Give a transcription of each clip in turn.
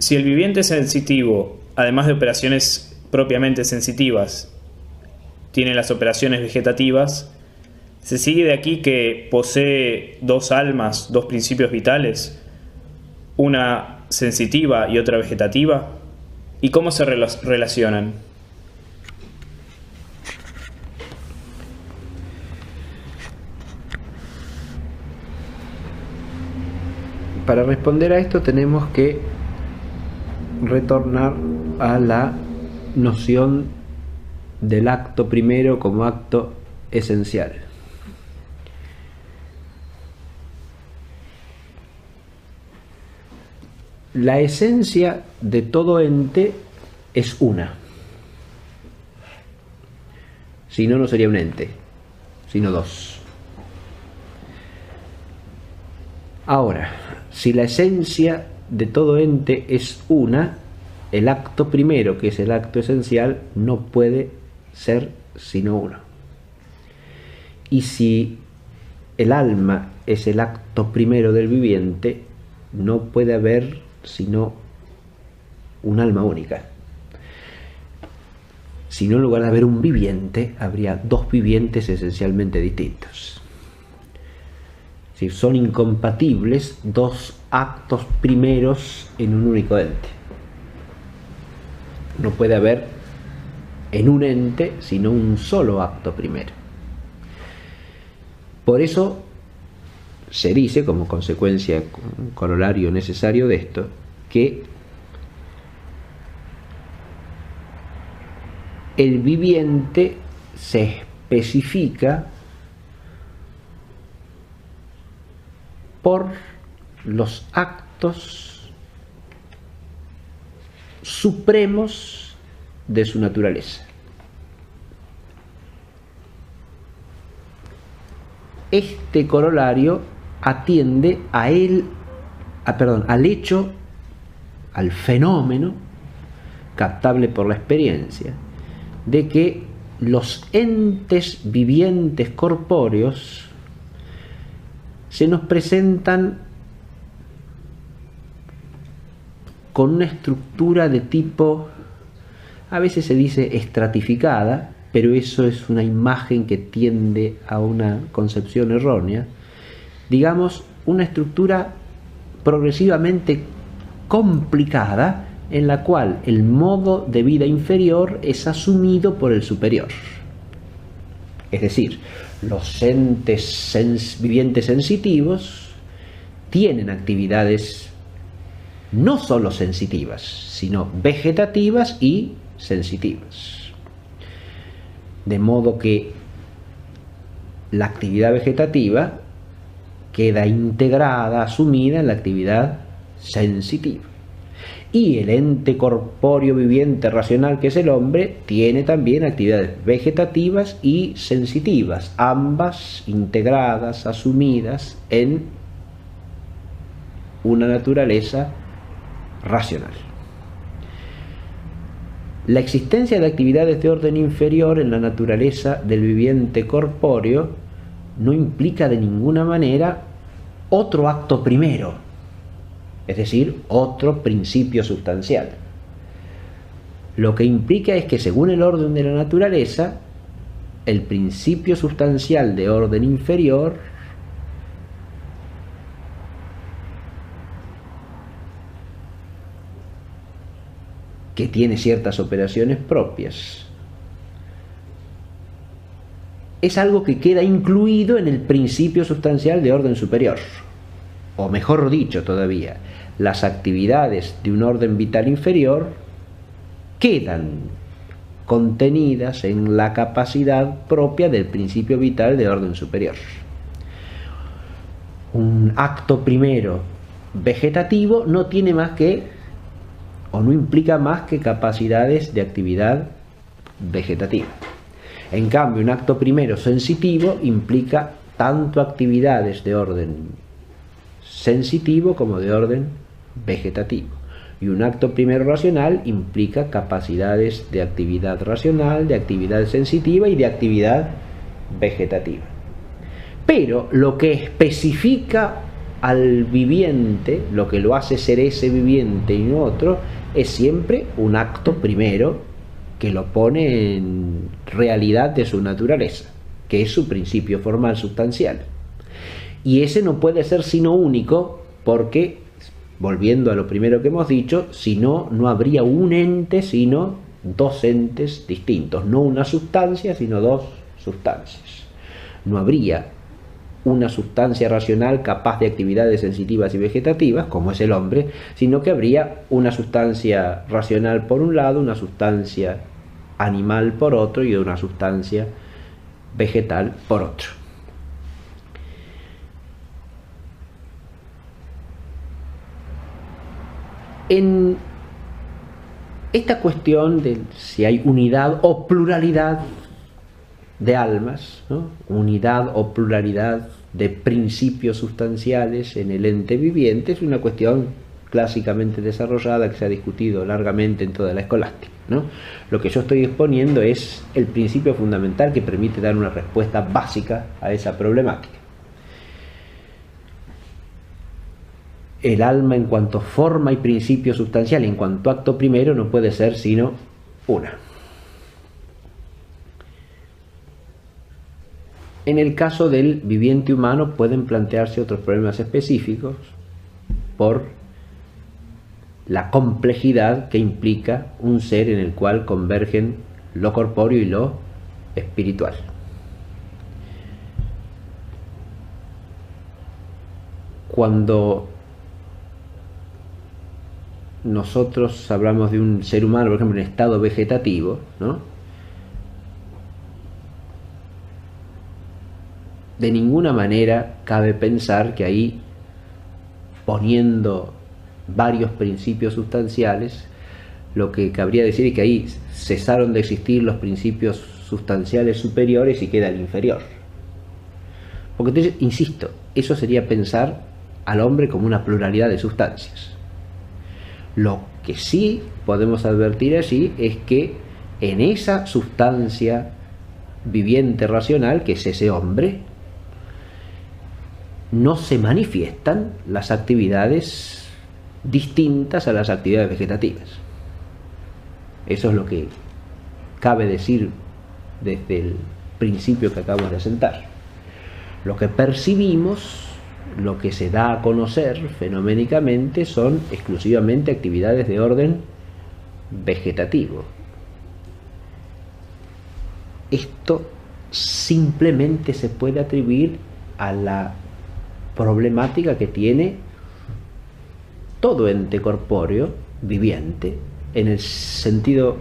Si el viviente sensitivo, además de operaciones propiamente sensitivas, tiene las operaciones vegetativas, ¿se sigue de aquí que posee dos almas, dos principios vitales, una sensitiva y otra vegetativa? ¿Y cómo se relacionan? Para responder a esto tenemos que retornar a la noción del acto primero como acto esencial. La esencia de todo ente es una. Si no, no sería un ente, sino dos. Ahora, si la esencia de todo ente es una, el acto primero, que es el acto esencial, no puede ser sino uno. Y si el alma es el acto primero del viviente, no puede haber sino un alma única. Si no, en lugar de haber un viviente, habría dos vivientes esencialmente distintos. Si son incompatibles dos actos primeros en un único ente. No puede haber en un ente sino un solo acto primero. Por eso se dice, como consecuencia, un corolario necesario de esto, que el viviente se especifica por los actos supremos de su naturaleza. Este corolario atiende al hecho, al fenómeno captable por la experiencia, de que los entes vivientes corpóreos se nos presentan con una estructura de tipo, a veces se dice estratificada, pero eso es una imagen que tiende a una concepción errónea, digamos, una estructura progresivamente complicada en la cual el modo de vida inferior es asumido por el superior. Es decir, los entes vivientes sensitivos tienen actividades no solo sensitivas, sino vegetativas y sensitivas. De modo que la actividad vegetativa queda integrada, asumida en la actividad sensitiva. Y el ente corpóreo viviente racional que es el hombre tiene también actividades vegetativas y sensitivas, ambas integradas, asumidas en una naturaleza racional. La existencia de actividades de orden inferior en la naturaleza del viviente corpóreo no implica de ninguna manera otro acto primero, es decir, otro principio sustancial. Lo que implica es que según el orden de la naturaleza, el principio sustancial de orden inferior que tiene ciertas operaciones propias, es algo que queda incluido en el principio sustancial de orden superior. O mejor dicho todavía, las actividades de un orden vital inferior quedan contenidas en la capacidad propia del principio vital de orden superior. Un acto primero vegetativo no tiene más que, o no implica más que capacidades de actividad vegetativa. En cambio, un acto primero sensitivo implica tanto actividades de orden sensitivo como de orden vegetativo. Y un acto primero racional implica capacidades de actividad racional, de actividad sensitiva y de actividad vegetativa. Pero lo que especifica al viviente, lo que lo hace ser ese viviente y no otro, es siempre un acto primero que lo pone en realidad de su naturaleza, que es su principio formal sustancial. Y ese no puede ser sino único porque, volviendo a lo primero que hemos dicho, si no, no habría un ente sino dos entes distintos, no una sustancia sino dos sustancias. No habría una sustancia racional capaz de actividades sensitivas y vegetativas, como es el hombre, sino que habría una sustancia racional por un lado, una sustancia animal por otro y una sustancia vegetal por otro. En esta cuestión de si hay unidad o pluralidad de almas, ¿no? Unidad o pluralidad de principios sustanciales en el ente viviente, es una cuestión clásicamente desarrollada que se ha discutido largamente en toda la escolástica, ¿no? Lo que yo estoy exponiendo es el principio fundamental que permite dar una respuesta básica a esa problemática. El alma, en cuanto forma y principio sustancial, en cuanto acto primero, no puede ser sino una. En el caso del viviente humano pueden plantearse otros problemas específicos por la complejidad que implica un ser en el cual convergen lo corpóreo y lo espiritual. Cuando nosotros hablamos de un ser humano, por ejemplo, en estado vegetativo, ¿no? De ninguna manera cabe pensar que ahí, poniendo varios principios sustanciales, lo que cabría decir es que ahí cesaron de existir los principios sustanciales superiores y queda el inferior. Porque entonces, insisto, eso sería pensar al hombre como una pluralidad de sustancias. Lo que sí podemos advertir allí es que en esa sustancia viviente racional, que es ese hombre, no se manifiestan las actividades distintas a las actividades vegetativas. Eso es lo que cabe decir desde el principio que acabamos de asentar. Lo que percibimos, lo que se da a conocer fenoménicamente, son exclusivamente actividades de orden vegetativo. Esto simplemente se puede atribuir a la problemática que tiene todo ente corpóreo viviente, en el sentido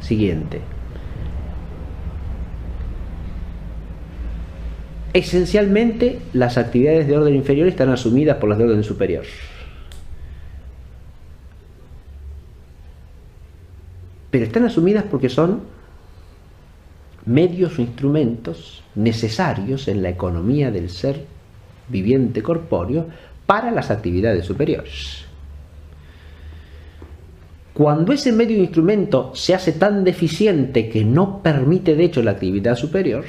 siguiente. Esencialmente, las actividades de orden inferior están asumidas por las de orden superior. Pero están asumidas porque son medios o instrumentos necesarios en la economía del ser viviente corpóreo para las actividades superiores. Cuando ese medio o instrumento se hace tan deficiente que no permite de hecho la actividad superior,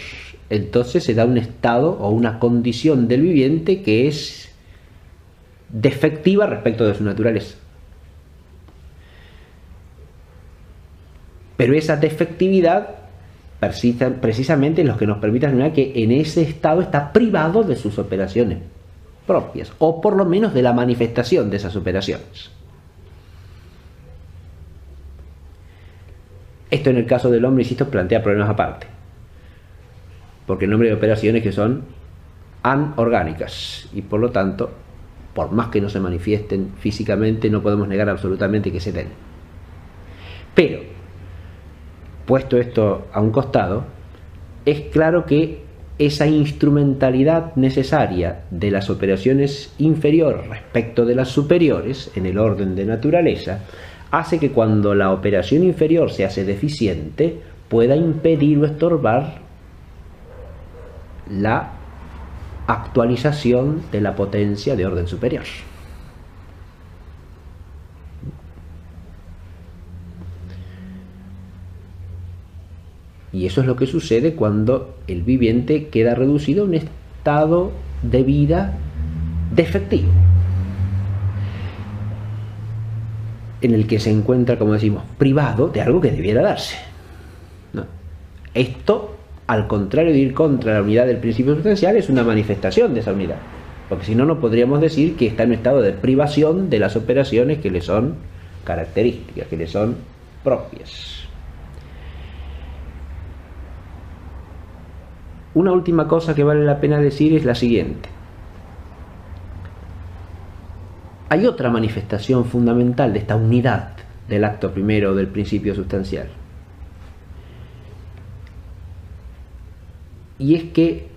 entonces se da un estado o una condición del viviente que es defectiva respecto de su naturaleza. Pero esa defectividad precisamente es lo que nos permite afirmar que en ese estado está privado de sus operaciones propias, o por lo menos de la manifestación de esas operaciones. Esto en el caso del hombre, insisto, plantea problemas aparte, porque el nombre de operaciones que son anorgánicas y por lo tanto, por más que no se manifiesten físicamente, no podemos negar absolutamente que se den. Pero, puesto esto a un costado, es claro que esa instrumentalidad necesaria de las operaciones inferiores respecto de las superiores, en el orden de naturaleza, hace que cuando la operación inferior se hace deficiente, pueda impedir o estorbar la actualización de la potencia de orden superior. Y eso es lo que sucede cuando el viviente queda reducido a un estado de vida defectivo, en el que se encuentra, como decimos, privado de algo que debiera darse, ¿no? Esto, al contrario de ir contra la unidad del principio sustancial, es una manifestación de esa unidad, porque si no, no podríamos decir que está en un estado de privación de las operaciones que le son características, que le son propias. Una última cosa que vale la pena decir es la siguiente. Hay otra manifestación fundamental de esta unidad del acto primero del principio sustancial. Y es que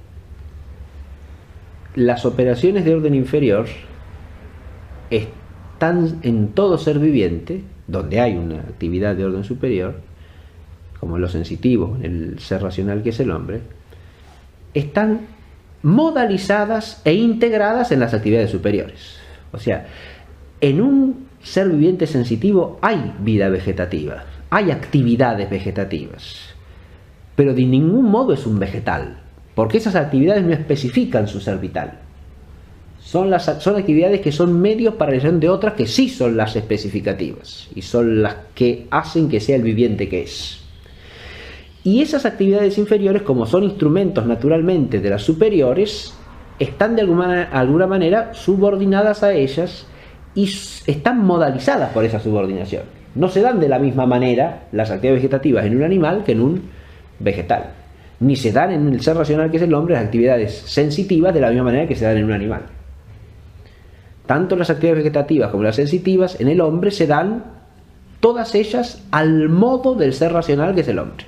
las operaciones de orden inferior están en todo ser viviente, donde hay una actividad de orden superior, como en lo sensitivo, en el ser racional que es el hombre, están modalizadas e integradas en las actividades superiores. O sea, en un ser viviente sensitivo hay vida vegetativa, hay actividades vegetativas, pero de ningún modo es un vegetal, porque esas actividades no especifican su ser vital. Son actividades que son medios para la realización de otras que sí son las especificativas y son las que hacen que sea el viviente que es. Y esas actividades inferiores, como son instrumentos naturalmente de las superiores, están de alguna manera subordinadas a ellas y están modalizadas por esa subordinación. No se dan de la misma manera las actividades vegetativas en un animal que en un vegetal. Ni se dan en el ser racional que es el hombre las actividades sensitivas de la misma manera que se dan en un animal. Tanto las actividades vegetativas como las sensitivas en el hombre se dan todas ellas al modo del ser racional que es el hombre,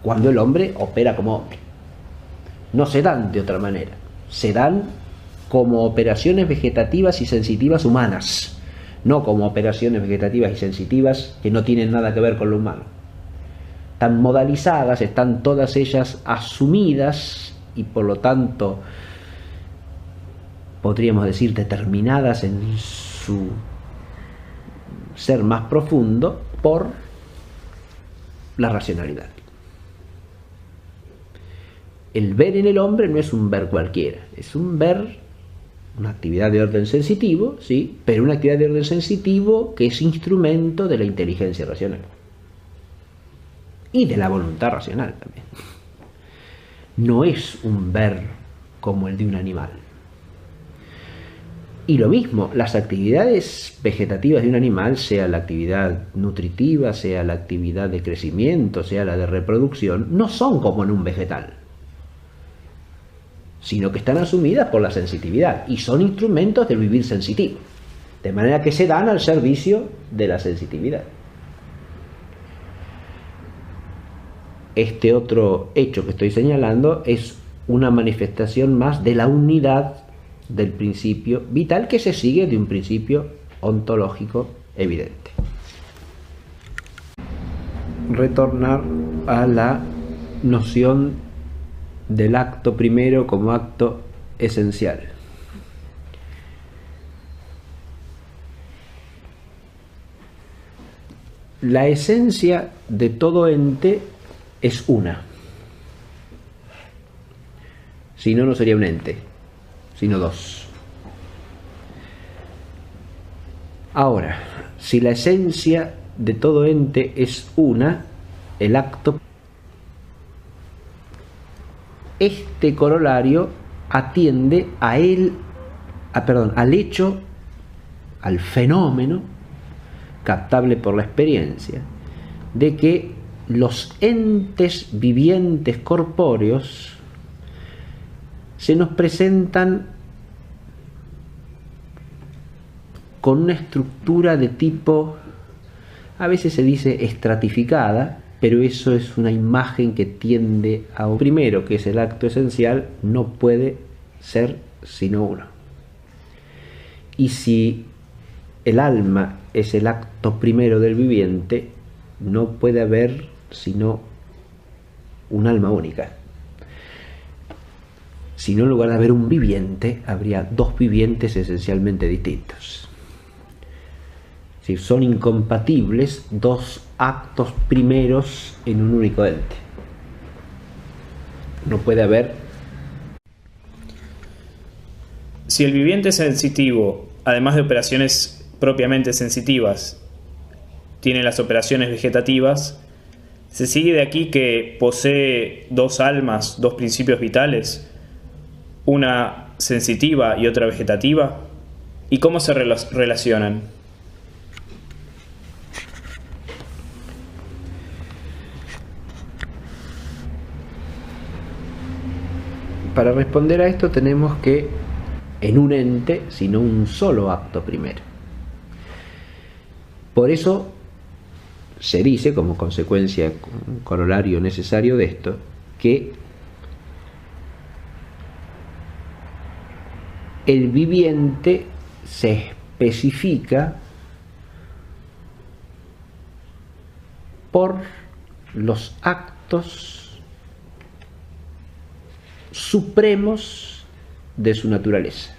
cuando el hombre opera como hombre. No se dan de otra manera, se dan como operaciones vegetativas y sensitivas humanas, no como operaciones vegetativas y sensitivas que no tienen nada que ver con lo humano. Están modalizadas, están todas ellas asumidas y por lo tanto podríamos decir determinadas en su ser más profundo por la racionalidad. El ver en el hombre no es un ver cualquiera, es un ver, una actividad de orden sensitivo, sí, pero una actividad de orden sensitivo que es instrumento de la inteligencia racional y de la voluntad racional también. No es un ver como el de un animal. Y lo mismo, las actividades vegetativas de un animal, sea la actividad nutritiva, sea la actividad de crecimiento, sea la de reproducción, no son como en un vegetal, sino que están asumidas por la sensitividad y son instrumentos del vivir sensitivo, de manera que se dan al servicio de la sensitividad. Este otro hecho que estoy señalando es una manifestación más de la unidad del principio vital que se sigue de un principio ontológico evidente. Retornar a la noción del acto primero como acto esencial. La esencia de todo ente es una. Si no, no sería un ente, sino dos. Ahora, si la esencia de todo ente es una, el acto, este corolario atiende al hecho, al fenómeno captable por la experiencia, de que los entes vivientes corpóreos se nos presentan con una estructura de tipo, a veces se dice estratificada, pero eso es una imagen que tiende a un primero, que es el acto esencial, no puede ser sino uno. Y si el alma es el acto primero del viviente, no puede haber sino un alma única. Si no, en lugar de haber un viviente, habría dos vivientes esencialmente distintos. Si son incompatibles dos actos primeros en un único ente. No puede haber. Si el viviente sensitivo, además de operaciones propiamente sensitivas, tiene las operaciones vegetativas, se sigue de aquí que posee dos almas, dos principios vitales, una sensitiva y otra vegetativa. ¿Y cómo se relacionan? Para responder a esto tenemos que, en un ente, sino un solo acto primero. Por eso se dice, como consecuencia, un corolario necesario de esto, que el viviente se especifica por los actos supremos de su naturaleza.